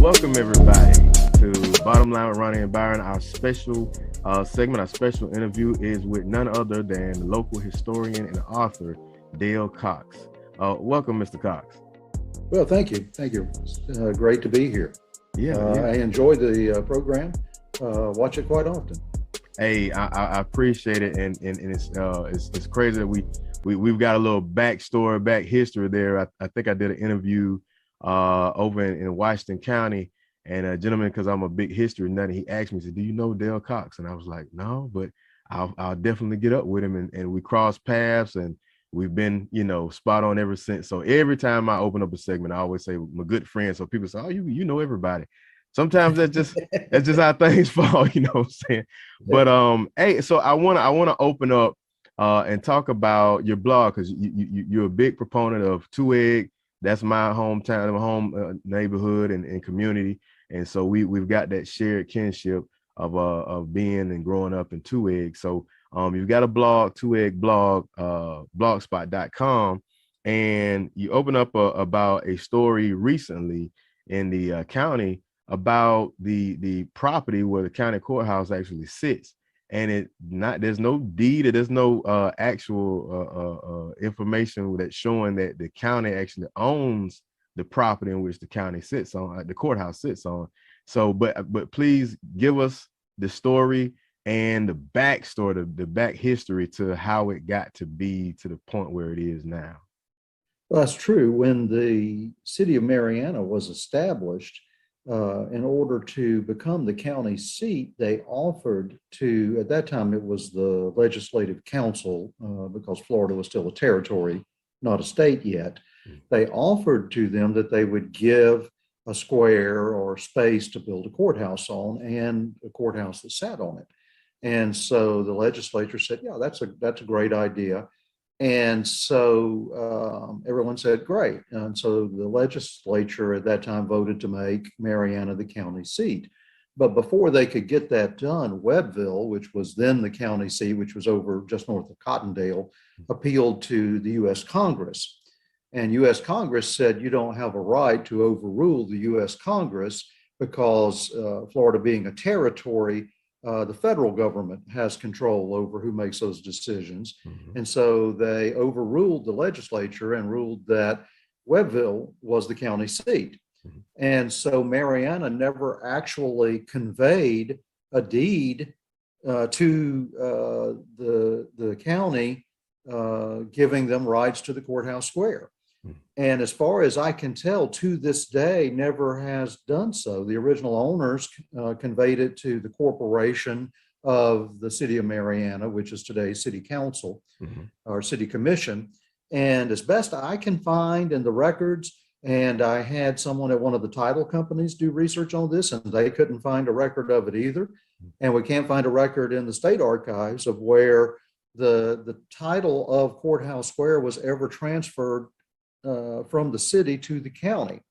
Welcome everybody to Bottom Line with Roni and Byron. Our special segment, our special interview is with none other than local historian and author Dale Cox. Welcome, Mr. Cox. Well, thank you. Thank you. It's great to be here. Yeah. I enjoy the program. Watch it quite often. Hey, I appreciate it, and it's crazy that we've got a little back history there. I think I did an interview over in Washington County, and a gentleman, because I'm a big history nut, he asked me, said, "Do you know Dale Cox?" And I was like, "No, but I'll definitely get up with him," and we crossed paths, and we've been, spot on ever since. So every time I open up a segment, I always say my good friend. So people say, "Oh, you know everybody." Sometimes that's just how things fall, you know what I'm saying? But hey, so I wanna open up and talk about your blog, because you're a big proponent of Two Egg. That's my hometown, my home neighborhood and community, and so we've got that shared kinship of being and growing up in Two Egg. So you've got a blog, Two Egg blog, blogspot.com, and you open up about a story recently in the county about the property where the county courthouse actually sits, and there's no deed, or there's no actual information that's showing that the county actually owns the property in which the county sits on, the courthouse sits on. So, but please give us the story and the backstory, the back history to how it got to be to the point where it is now. Well, that's true. When the city of Marianna was established, in order to become the county seat, they offered to, at that time, it was the Legislative Council, because Florida was still a territory, not a state yet. They offered to them that they would give a square or space to build a courthouse on, and a courthouse that sat on it. And so the legislature said, "Yeah, that's a great idea." And so everyone said, "Great." And so the legislature at that time voted to make Marianna the county seat. But before they could get that done, Webbville, which was then the county seat, which was over just north of Cottondale, appealed to the U.S. Congress. And U.S. Congress said, "You don't have a right to overrule the U.S. Congress, because Florida being a territory, the federal government has control over who makes those decisions." Mm-hmm. And so they overruled the legislature and ruled that Webbville was the county seat. Mm-hmm. And so Marianna never actually conveyed a deed to the county, giving them rights to the courthouse square. And as far as I can tell, to this day, never has done so. The original owners conveyed it to the corporation of the city of Marianna, which is today's city council, mm-hmm. or city commission. And as best I can find in the records, and I had someone at one of the title companies do research on this, and they couldn't find a record of it either. And we can't find a record in the state archives of where the title of Courthouse Square was ever transferred from the city to the county.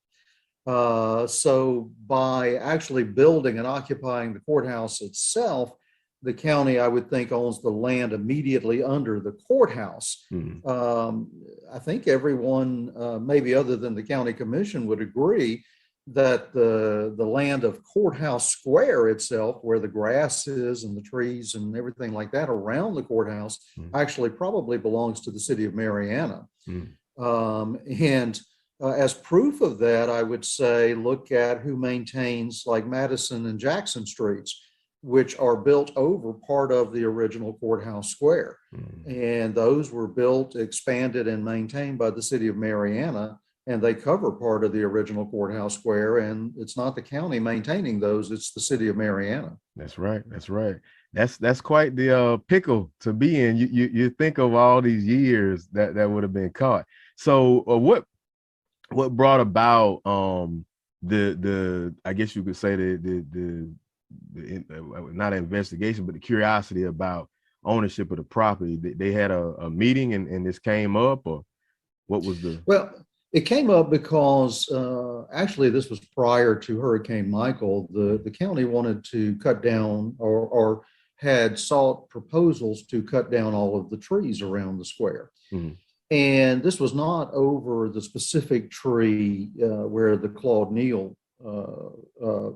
So by actually building and occupying the courthouse itself, the county, I would think, owns the land immediately under the courthouse. Mm-hmm. I think everyone, maybe other than the county commission, would agree that the land of Courthouse Square itself, where the grass is and the trees and everything like that around the courthouse, mm-hmm. actually probably belongs to the city of Marianna. Mm-hmm. As proof of that, I would say, look at who maintains like Madison and Jackson streets, which are built over part of the original Courthouse Square. Mm-hmm. And those were built, expanded, and maintained by the city of Marianna, and they cover part of the original Courthouse Square. And it's not the county maintaining those, it's the city of Marianna. That's right. That's right. That's quite the pickle to be in. You think of all these years that would have been caught. So what brought about the I guess you could say the not an investigation, but the curiosity about ownership of the property? They had a meeting and this came up, or what was the? Well, it came up because actually this was prior to Hurricane Michael. The county wanted to cut down or had sought proposals to cut down all of the trees around the square. Mm-hmm. And this was not over the specific tree where the Claude Neal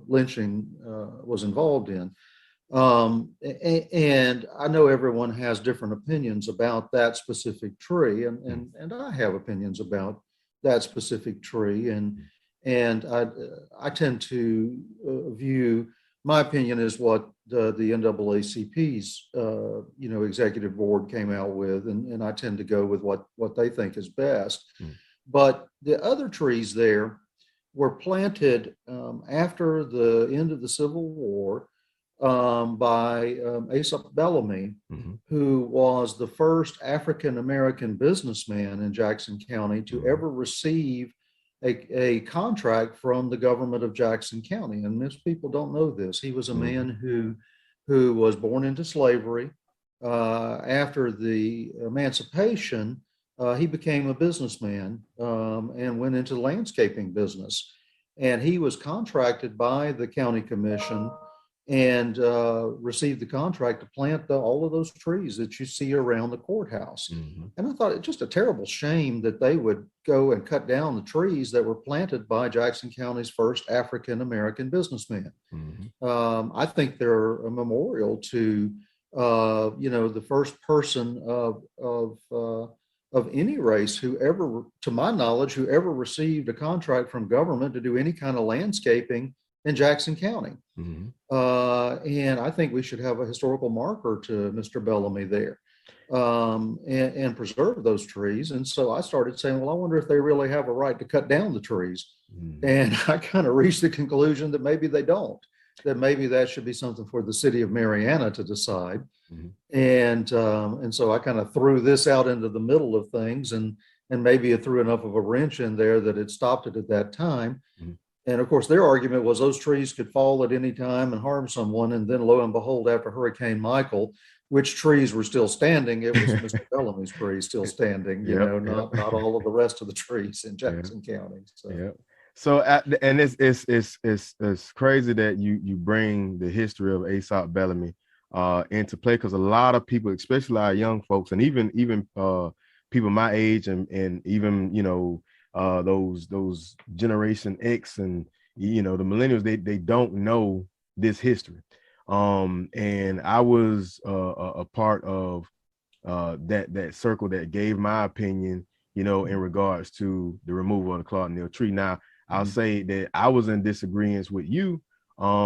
lynching was involved in. And I know everyone has different opinions about that specific tree, and I have opinions about that specific tree, and I tend to view my opinion is what the NAACP's executive board came out with, and I tend to go with what they think is best. But the other trees there were planted after the end of the Civil War by Asa Bellamy, who was the first African American businessman in Jackson County to ever receive a contract from the government of Jackson County. And most people don't know this. He was a man who was born into slavery. After the emancipation, he became a businessman and went into the landscaping business. And he was contracted by the county commission and received the contract to plant all of those trees that you see around the courthouse. And I thought it just a terrible shame that they would go and cut down the trees that were planted by Jackson County's first African American businessman. I think they're a memorial to the first person of any race who ever, to my knowledge, who ever received a contract from government to do any kind of landscaping in Jackson County. And I think we should have a historical marker to Mr. Bellamy there and preserve those trees. And so I started saying, well, I wonder if they really have a right to cut down the trees. And I kind of reached the conclusion that maybe they don't, that maybe that should be something for the city of Marianna to decide. And so I kind of threw this out into the middle of things, and maybe it threw enough of a wrench in there that it stopped it at that time. And of course, their argument was those trees could fall at any time and harm someone. And then lo and behold, after Hurricane Michael, which trees were still standing? It was Mr. Bellamy's trees still standing, not all of the rest of the trees in Jackson County. So, and it's crazy that you bring the history of Aesop Bellamy into play, because a lot of people, especially our young folks, and even people my age, and even those Generation X and the millennials, they don't know this history. And I was a part of that circle that gave my opinion, in regards to the removal of the Claude Neal tree. Now, I'll say that I was in disagreement with you,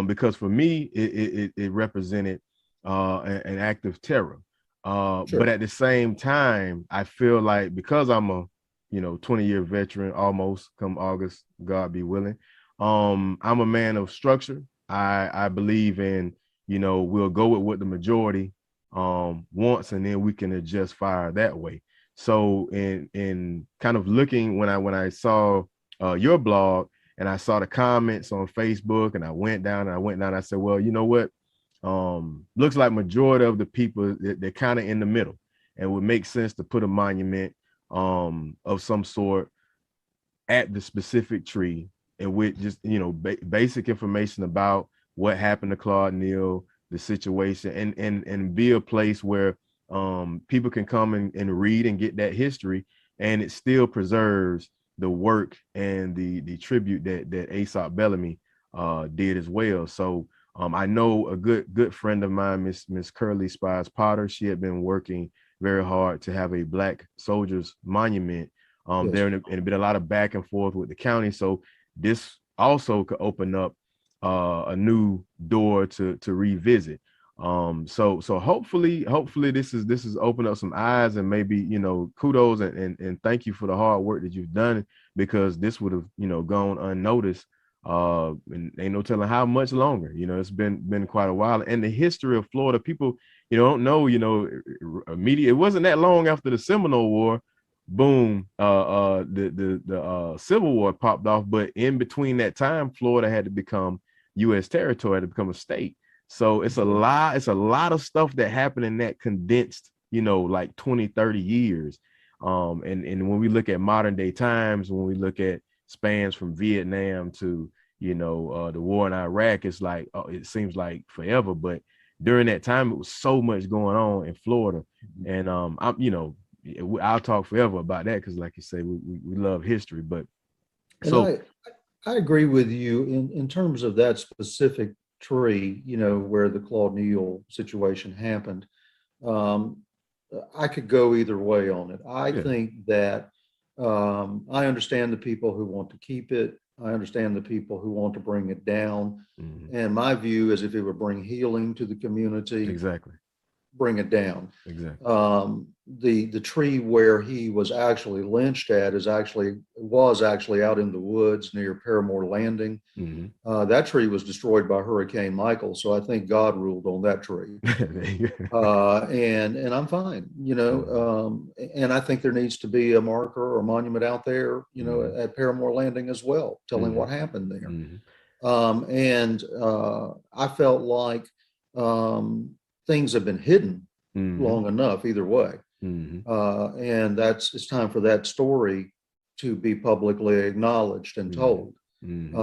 because for me, it represented an act of terror. But at the same time, I feel like, because I'm a 20-year veteran, almost, come August, God be willing, I'm a man of structure. I believe in, we'll go with what the majority wants, and then we can adjust fire that way. So in kind of looking, when I saw your blog and I saw the comments on Facebook, and I went down, I said, well, you know what? Looks like majority of the people, they're kind of in the middle, and it would make sense to put a monument of some sort at the specific tree, and with just basic information about what happened to Claude Neal, the situation, and be a place where people can come and read and get that history, and it still preserves the work and the tribute that Aesop Bellamy did as well. So I know a good friend of mine, Miss Curly Spies Potter, she had been working very hard to have a Black soldiers monument there, and it been a lot of back and forth with the county. So this also could open up a new door to revisit. So hopefully this is open up some eyes, and maybe kudos and thank you for the hard work that you've done, because this would have gone unnoticed, and ain't no telling how much longer. It's been quite a while. And the history of Florida, people don't know, immediate, it wasn't that long after the Seminole War, boom, the Civil War popped off, but in between that time, Florida had to become U.S. territory, had to become a state. So it's a lot of stuff that happened in that condensed, like 20, 30 years. And when we look at modern day times, when we look at spans from Vietnam to, the war in Iraq, it's like, it seems like forever. But during that time, it was so much going on in Florida. And I'll talk forever about that, because like you say, we love history. But I agree with you in terms of that specific tree, where the Claude Neal situation happened. Um, I could go either way on it. I Yeah. think that I understand the people who want to keep it. I understand the people who want to bring it down. Hmm. And my view is if it would bring healing to the community, Exactly. bring it down. Exactly. The tree where he was actually lynched at was actually out in the woods near Paramore Landing. Hmm. That tree was destroyed by Hurricane Michael, so I think God ruled on that tree. And I'm fine, and I think there needs to be a marker or a monument out there, Hmm. at Paramore Landing as well, telling Hmm. what happened there. Hmm. And I felt like things have been hidden Hmm. long enough either way. Hmm. And it's time for that story to be publicly acknowledged and Hmm. told. Hmm.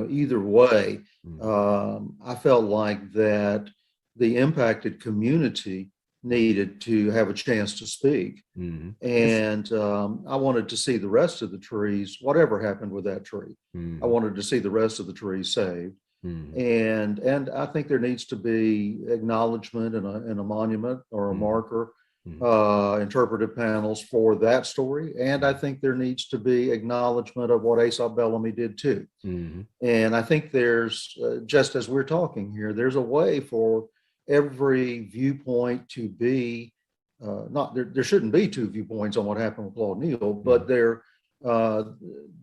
Either way, Hmm. I felt like that the impacted community needed to have a chance to speak. Hmm. It's And I wanted to see the rest of the trees, whatever happened with that tree. I hmm. wanted to see the rest of the trees saved. Hmm. And I think there needs to be acknowledgement and a monument or a Hmm. marker, Hmm. interpretive panels for that story. And I think there needs to be acknowledgement of what Aesop Bellamy did too. Hmm. And I think there's, just as we're talking here, there's a way for every viewpoint to be, not there, there shouldn't be two viewpoints on what happened with Claude Neal, but Hmm. uh,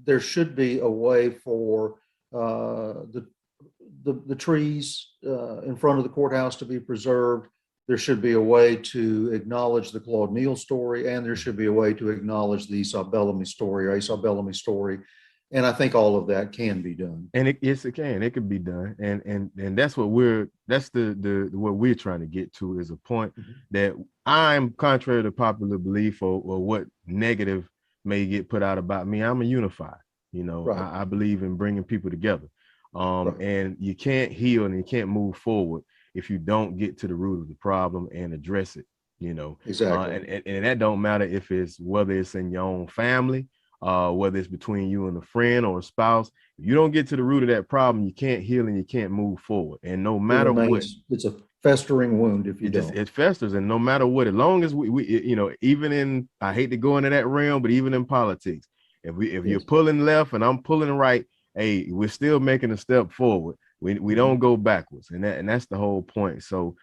there should be a way for the trees in front of the courthouse to be preserved. There should be a way to acknowledge the Claude Neal story, and there should be a way to acknowledge the Aesop Bellamy story or Aesop Bellamy story. And I think all of that can be done. And yes, it can. It can be done, and that's the what we're trying to get to is a point Mhm. that I'm contrary to popular belief or what negative may get put out about me. I'm a unified. Right, I believe in bringing people together, right, and you can't heal and you can't move forward if you don't get to the root of the problem and address it. exactly. And that don't matter if it's whether it's in your own family, whether it's between you and a friend or a spouse. If you don't get to the root of that problem, you can't heal and you can't move forward. And no It matter what, remains, it's a festering wound if you don't. it festers. And no matter what, as long as we even in, I hate to go into that realm, but even in politics, if you're Yes. pulling left and I'm pulling right, hey, we're still making a step forward. We Mhm. don't go backwards, and that's the whole point. So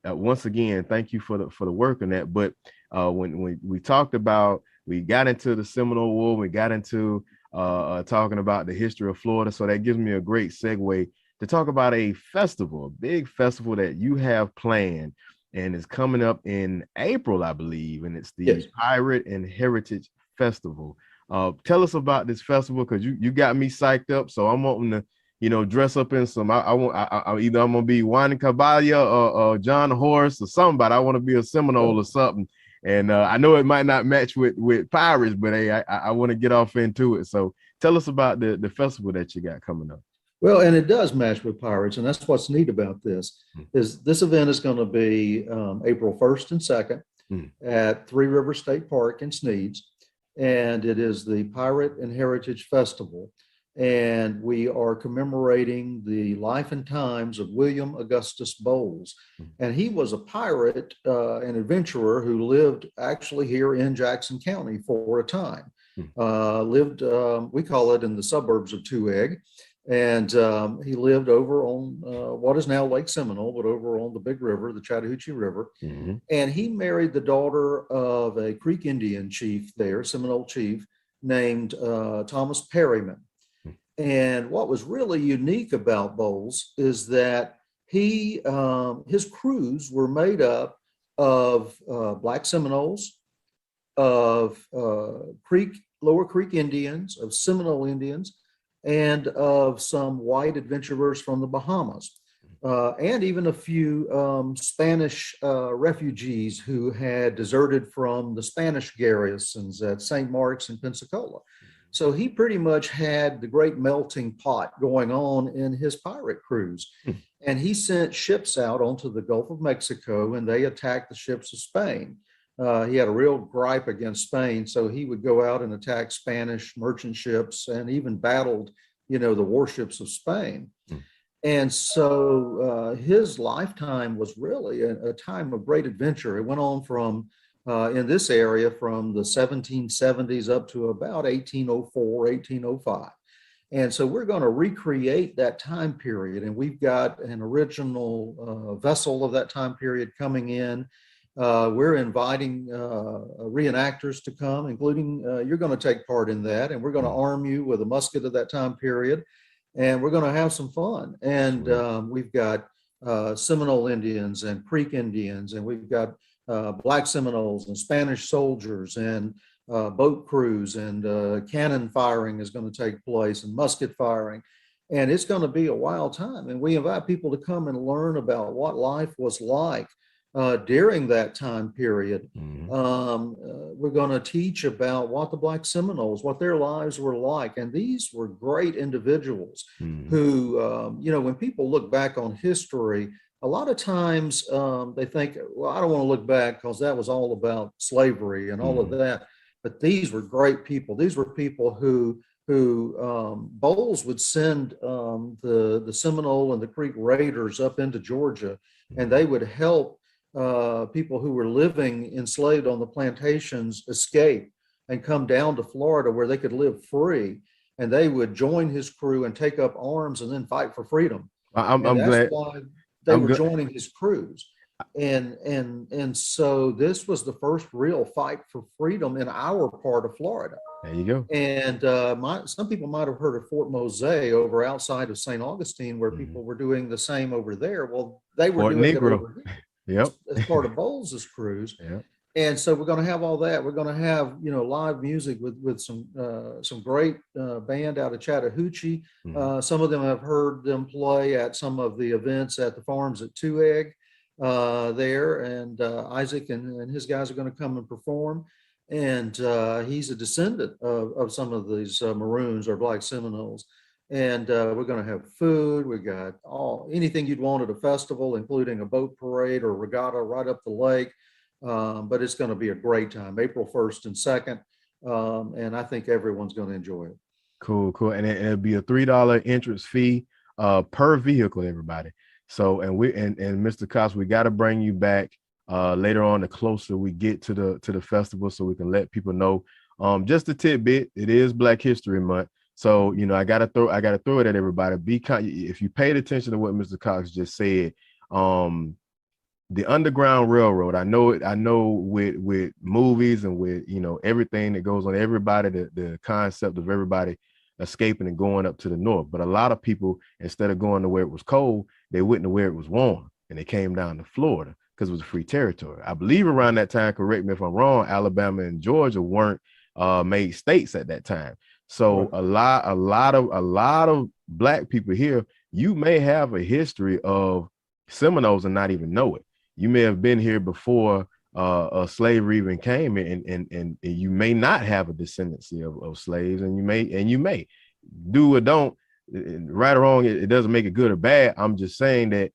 once again, thank you for the work on that. But when we talked about, we got into the Seminole War, we got into talking about the history of Florida. So that gives me a great segue to talk about a festival, a big festival that you have planned and is coming up in April, I believe, and it's the Yes. Pirate and Heritage Festival. Tell us about this festival, because you got me psyched up. So I'm wanting to, dress up in some. I want. Either I'm gonna be Juan Caballo or John Horse or somebody. I want to be a Seminole Well, or something. And I know it might not match with pirates, but hey, I want to get off into it. So tell us about the festival that you got coming up. well, and it does match with Pirates, and that's what's neat about this. Mm. Is this event is going to be April 1st and 2nd Mm. at Three River State Park in Sneads, and it is the Pirate and Heritage Festival. And we are commemorating the life and times of William Augustus Bowles. Mm. And he was a pirate and adventurer who lived actually here in Jackson County for a time. Mm. Lived, we call it in the suburbs of Two Egg. And he lived over on what is now Lake Seminole, but over on the big river, the Chattahoochee River. Mm-hmm. And he married the daughter of a Creek Indian chief there, Seminole chief, named Thomas Perryman. Mm. And what was really unique about Bowles is that his crews were made up of Black Seminoles, of Lower Creek Indians, of Seminole Indians, and of some white adventurers from the Bahamas, and even a few Spanish refugees who had deserted from the Spanish garrisons at St. Mark's and Pensacola. So he pretty much had the great melting pot going on in his pirate cruise. Mm. And he sent ships out onto the Gulf of Mexico, and they attacked the ships of Spain. he had a real gripe against Spain, so he would go out and attack Spanish merchant ships and even battled, the warships of Spain. Mm. And so his lifetime was really a time of great adventure. It went on from in this area from the 1770s up to about 1804, 1805. And so we're going to recreate that time period. And we've got an original vessel of that time period coming in. We're inviting reenactors to come, including you're going to take part in that. And we're going to arm you with a musket of that time period. And we're going to have some fun. And we've got Seminole Indians and Creek Indians, and we've got Black Seminoles and Spanish soldiers and boat crews, and cannon firing is going to take place, and musket firing. And it's going to be a wild time. And we invite people to come and learn about what life was like during that time period. We're going to teach about what the Black Seminoles, what their lives were like. And these were great individuals who, when people look back on history, a lot of times they think, well, I don't want to look back because that was all about slavery and all of that. But these were great people. These were people who Bowles would send the Seminole and the Creek Raiders up into Georgia, and they would help people who were living enslaved on the plantations escape and come down to Florida where they could live free. And they would join his crew and take up arms and then fight for freedom. I'm glad why they were joining his crews. And so this was the first real fight for freedom in our part of Florida. There you go. And some people might have heard of Fort Mose over outside of St. Augustine, where people were doing the same over there. Well, they were doing it over here. Yep. As part of Bowles's cruise. Yep. And so we're going to have all that. We're going to have, live music with some great band out of Chattahoochee. Some of them I've heard them play at some of the events at the farms at Two Egg there. And Isaac and his guys are going to come and perform. And he's a descendant of some of these Maroons or Black Seminoles. And we're going to have food. We got anything you'd want at a festival, including a boat parade or regatta right up the lake. But it's going to be a great time, April 1st and 2nd. And I think everyone's going to enjoy it. Cool. And it'll be a $3 entrance fee per vehicle, everybody. So, and Mr. Cox, we got to bring you back later on, the closer we get to the festival, so we can let people know. Just a tidbit, it is Black History Month. So, I gotta throw it at everybody. If you paid attention to what Mr. Cox just said, the Underground Railroad, I know with movies and with, everything that goes on, everybody, the concept of everybody escaping and going up to the north. But a lot of people, instead of going to where it was cold, they went to where it was warm, and they came down to Florida because it was a free territory. I believe around that time, correct me if I'm wrong, Alabama and Georgia weren't made states at that time. So a lot of Black people here, you may have a history of Seminoles and not even know it. You may have been here before slavery even came, and you may not have a descendancy of slaves, and you may do or don't, right or wrong. It doesn't make it good or bad. I'm just saying that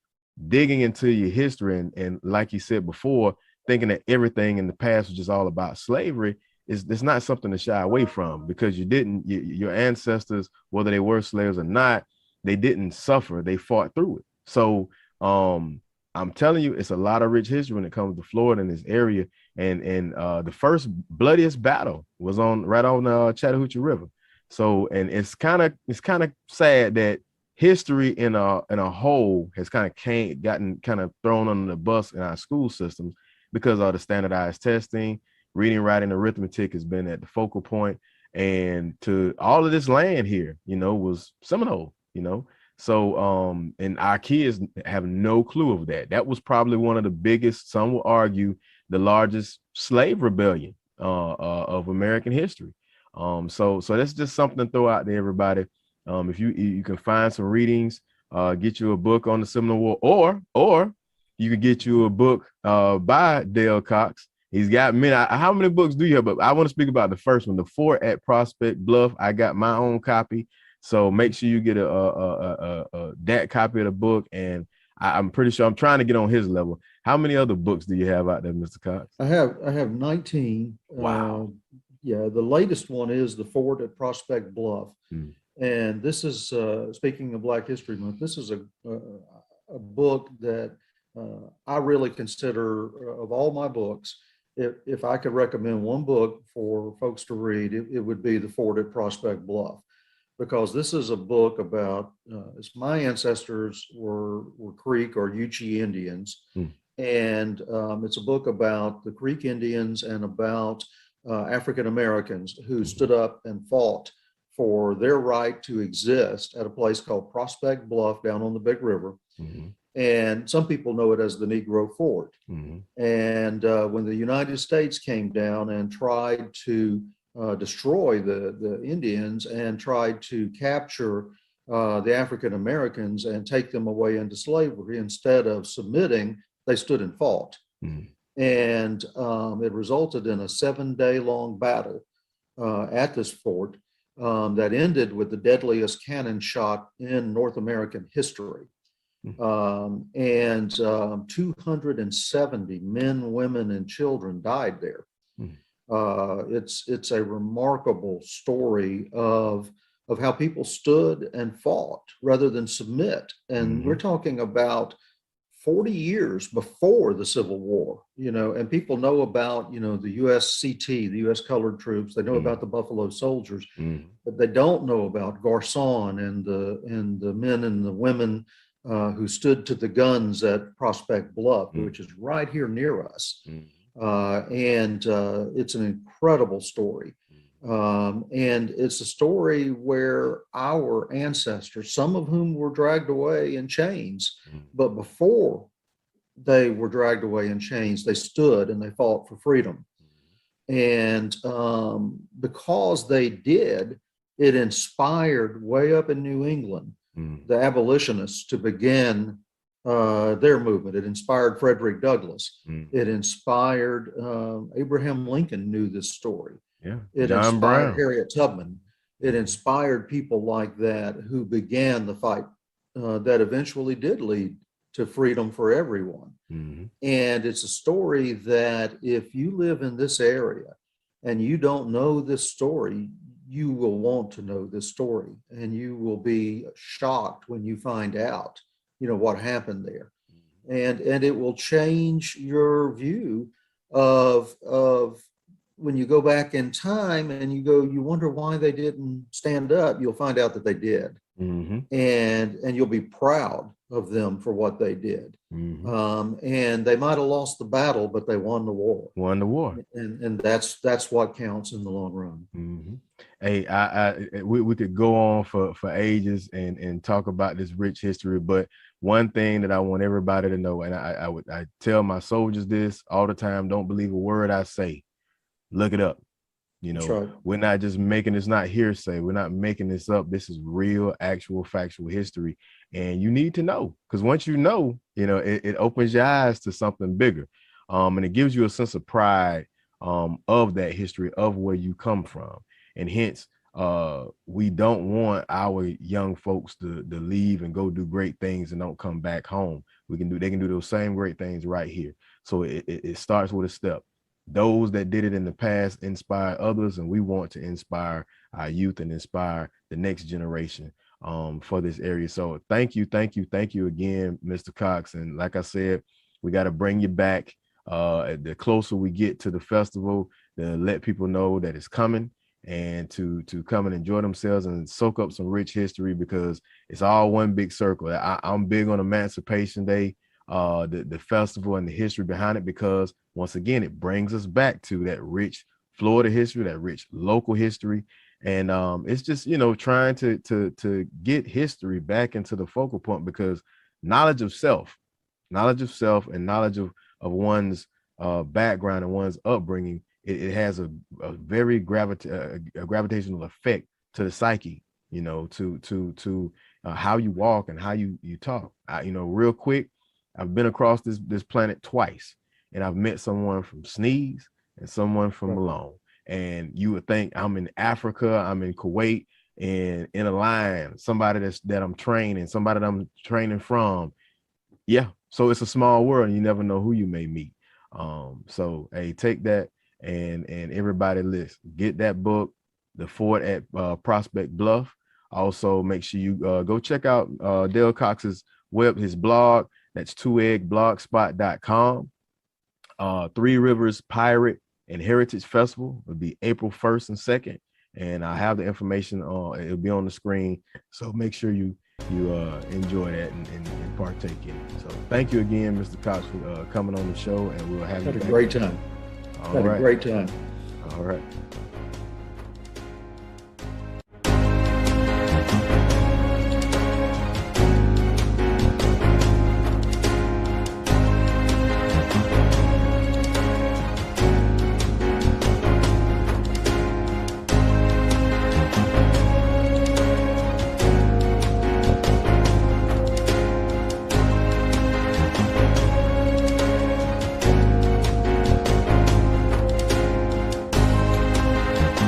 digging into your history and like you said before, thinking that everything in the past was just all about slavery, it's not something to shy away from, because your ancestors, whether they were slaves or not, they didn't suffer, they fought through it. So I'm telling you, it's a lot of rich history when it comes to Florida in this area. And the first bloodiest battle was right on Chattahoochee River. So, and it's kind of sad that history in a whole has gotten thrown under the bus in our school systems because of the standardized testing. Reading, writing, arithmetic has been at the focal point, and to all of this land here, was Seminole, So, and our kids have no clue of that. That was probably one of the biggest, some will argue, the largest slave rebellion of American history. So that's just something to throw out there, everybody. If you can find some readings, get you a book on the Seminole War, or you could get you a book by Dale Cox. He's got many. How many books do you have? But I want to speak about the first one, The Fort at Prospect Bluff. I got my own copy. So make sure you get that copy of the book. And I'm pretty sure I'm trying to get on his level. How many other books do you have out there, Mr. Cox? I have 19. Wow. Yeah, the latest one is The Fort at Prospect Bluff. Mm. And this is, speaking of Black History Month, this is a book that I really consider, of all my books, if I could recommend one book for folks to read, it would be The Fort at Prospect Bluff, because this is a book about, my ancestors were Creek or Yuchi Indians. Mm. And it's a book about the Creek Indians and about African Americans who stood up and fought for their right to exist at a place called Prospect Bluff down on the Big River. Mm-hmm. And some people know it as the Negro Fort. Mm-hmm. And when the United States came down and tried to destroy the Indians and tried to capture the African Americans and take them away into slavery, instead of submitting, they stood and fought. Mm-hmm. And it resulted in a 7-day long battle at this fort that ended with the deadliest cannon shot in North American history. 270 men, women, and children died there. It's a remarkable story of how people stood and fought rather than submit. And we're talking about 40 years before the Civil War, and people know about, the USCT, the U.S. Colored Troops. They know about the Buffalo Soldiers, but they don't know about Garcon and the men and the women who stood to the guns at Prospect Bluff, which is right here near us. And it's an incredible story. And it's a story where our ancestors, some of whom were dragged away in chains, but before they were dragged away in chains, they stood and they fought for freedom. And because they did, it inspired way up in New England the abolitionists to begin their movement. It inspired Frederick Douglass. It inspired Abraham Lincoln knew this story. Yeah. It John inspired Brown. Harriet Tubman. It inspired people like that who began the fight that eventually did lead to freedom for everyone. And it's a story that if you live in this area and you don't know this story, you will want to know this story, and you will be shocked when you find out, what happened there. And it will change your view of when you go back in time and you wonder why they didn't stand up. You'll find out that they did. And you'll be proud of them for what they did. And they might have lost the battle, but they won the war. And that's what counts in the long run. Hey, we could go on for ages and talk about this rich history, but one thing that I want everybody to know, and I tell my soldiers this all the time: don't believe a word I say. Look it up. Right. We're not just making this, not hearsay. We're not making this up. This is real, actual, factual history. And you need to know, because once you know, it opens your eyes to something bigger. And it gives you a sense of pride of that history, of where you come from. And hence, we don't want our young folks to leave and go do great things and don't come back home. They can do those same great things right here. So it starts with a step. Those that did it in the past inspire others, and we want to inspire our youth and inspire the next generation for this area. So thank you again, Mr. Cox. And like I said, we got to bring you back. The closer we get to the festival, to let people know that it's coming, and to come and enjoy themselves and soak up some rich history, because it's all one big circle. I'm big on Emancipation Day, the festival and the history behind it, because once again, it brings us back to that rich Florida history, that rich local history. And it's just, trying to get history back into the focal point, because knowledge of self and knowledge of one's background and one's upbringing, it has a very gravitational effect to the psyche, to how you walk and how you talk. Real quick, I've been across this planet twice, and I've met someone from Sneeze and someone from Malone. And you would think I'm in Africa, I'm in Kuwait, and in a line, somebody that I'm training, somebody that I'm training from, Yeah. So it's a small world and you never know who you may meet. So hey, take that and everybody list, get that book, The Fort at Prospect Bluff. Also make sure you go check out Dale Cox's his blog. That's 2eggblogspot.com. Three Rivers Pirate and Heritage Festival will be April 1st and 2nd. And I have the information it'll be on the screen. So make sure you enjoy that and partake in it. So thank you again, Mr. Cox, for coming on the show, and we'll have you. Had a great time. All Had right. a great time. All right.